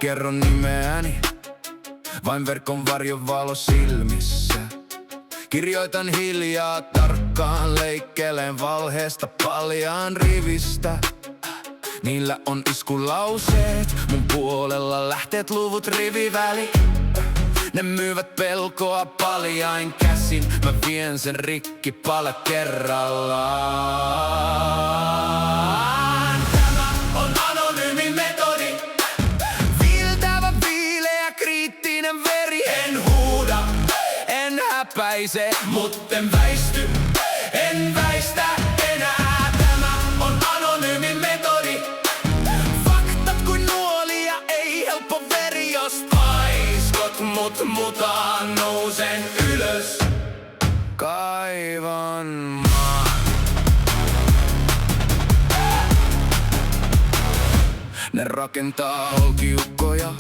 kerro nimeäni, vain verkon varjon valo silmissä. Kirjoitan hiljaa tarkkaan, leikkelen valheesta paljaan rivistä. Niillä on iskulauseet, mun puolella lähteet, luvut, riviväli. Ne myyvät pelkoa paljain käsin, mä vien sen rikki pala kerrallaan. Tämä on anonyymi metodi, viiltävä, viileä, kriittinen veri. En huuda, en häpäise, mutten väisty, en väistä enää. Tämä on anonyymi metodi, faktat kuin nuolia, ei helppo veri, jos paiskot mutaan, nousen ylös, kaivan maan. Ne rakentaa olkiukkoja,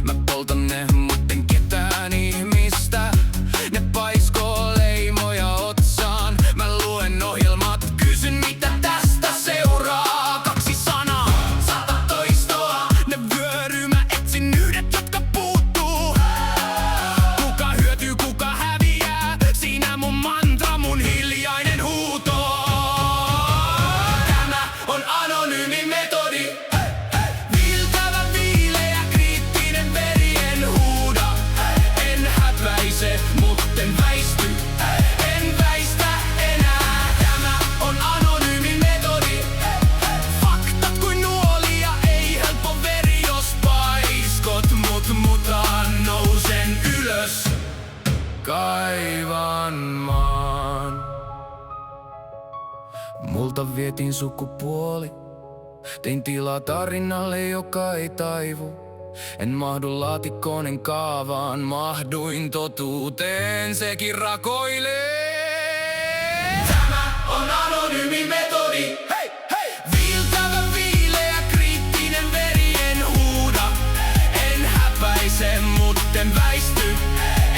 mä poltan ne, mutten ketään ihmistä. Ne paiskoo leimoja otsaan, mä luen ohjelmat, kysyn mitä tästä seuraa. 2 sanaa, 100 toistoa, ne vyöryy, mä etsin yhdet, jotka puuttuu. Kuka hyötyy, kuka häviää, siinä mun mantra, mun hiljainen huuto. Tämä on anonyymi metodi, viiltävä, viileä, kriittinen veri. En huuda, en häpäise, mutten väisty, en väistä enää. Tämä on anonyymi metodi, faktat kuin nuolia, ei helppo veri, jos paiskot mutaan, nousen ylös, kaivan maan. Multa vietiin sukupuoli, tein tilaa tarinalle, joka ei taivu. En mahdu laatikkoon, en kaavaan, mahduin totuuteen, sekin rakoilee. Tämä on anonyymi metodi, hei, hei! Viiltävä, viileä, kriittinen veri. En huuda, en häpäise, mutten väisty,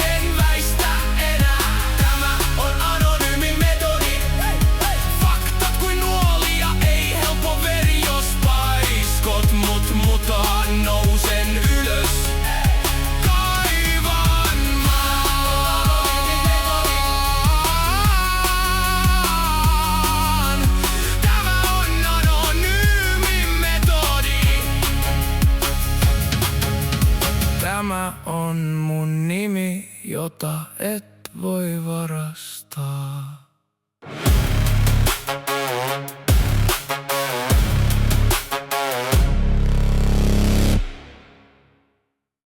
en väistä enää. Tämä on anonyymi metodi, hei, hei! Faktat kuin nuolia, ei helppo veri, jos paiskot mutaan, nousen ylös, kaivan maan. Tämä on anonyymi metodi. Tämä on mun nimi, jota et voi varastaa.